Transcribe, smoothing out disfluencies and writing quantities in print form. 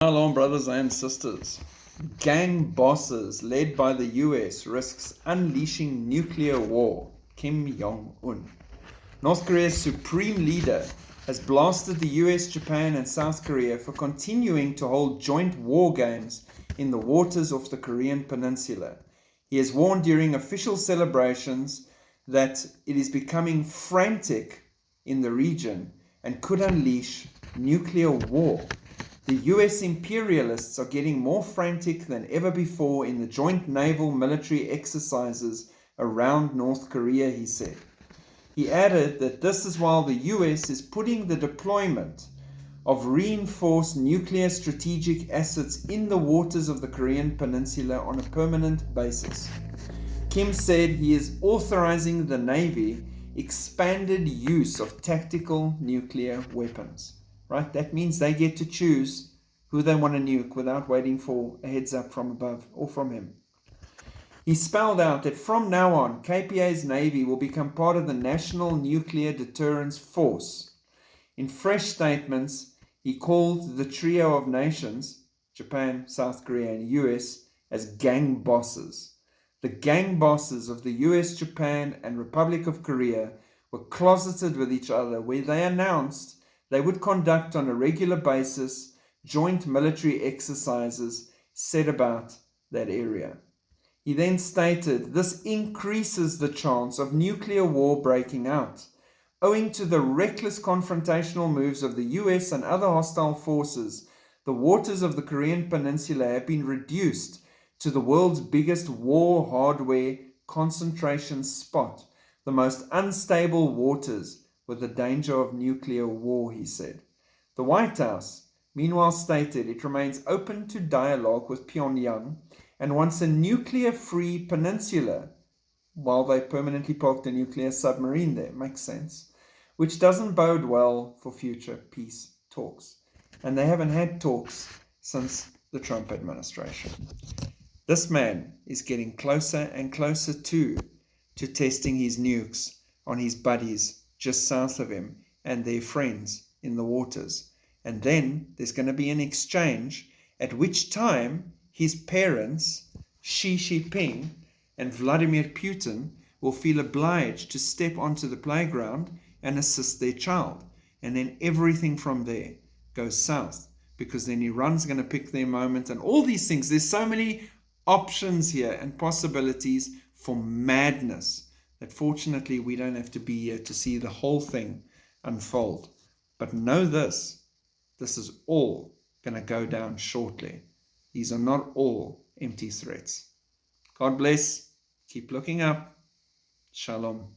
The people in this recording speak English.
Shalom, brothers and sisters. Gang bosses led by the US risks unleashing nuclear war. Kim Jong-un. North Korea's supreme leader has blasted the US, Japan, and South Korea for continuing to hold joint war games in the waters off the Korean peninsula. He has warned during official celebrations that it is becoming frantic in the region and could unleash nuclear war. The US imperialists are getting more frantic than ever before in the joint naval military exercises around North Korea, he said. He added that this is while the US is putting the deployment of reinforced nuclear strategic assets in the waters of the Korean peninsula on a permanent basis. Kim said he is authorizing the Navy expanded use of tactical nuclear weapons. Right? That means they get to choose who they want to nuke without waiting for a heads up from above or from him. He spelled out that from now on, KPA's Navy will become part of the National Nuclear Deterrence Force. In fresh statements, he called the trio of nations, Japan, South Korea, and US, as gang bosses. The gang bosses of the US, Japan, and Republic of Korea were closeted with each other, where they announced they would conduct on a regular basis joint military exercises set about that area. He then stated this increases the chance of nuclear war breaking out. Owing to the reckless confrontational moves of the US and other hostile forces, the waters of the Korean peninsula have been reduced to the world's biggest war hardware concentration spot, the most unstable waters with the danger of nuclear war, he said. The White House, meanwhile, stated it remains open to dialogue with Pyongyang and wants a nuclear-free peninsula while they permanently parked a nuclear submarine there. Makes sense. Which doesn't bode well for future peace talks. And they haven't had talks since the Trump administration. This man is getting closer and closer to testing his nukes on his buddies just south of him and their friends in the waters. And then there's going to be an exchange, at which time his parents, Xi Jinping and Vladimir Putin, will feel obliged to step onto the playground and assist their child. And then everything from there goes south, because then Iran's going to pick their moment and all these things. There's so many options here and possibilities for madness that fortunately we don't have to be here to see the whole thing unfold. But know this is all going to go down shortly. These are not all empty threats. God bless. Keep looking up. Shalom.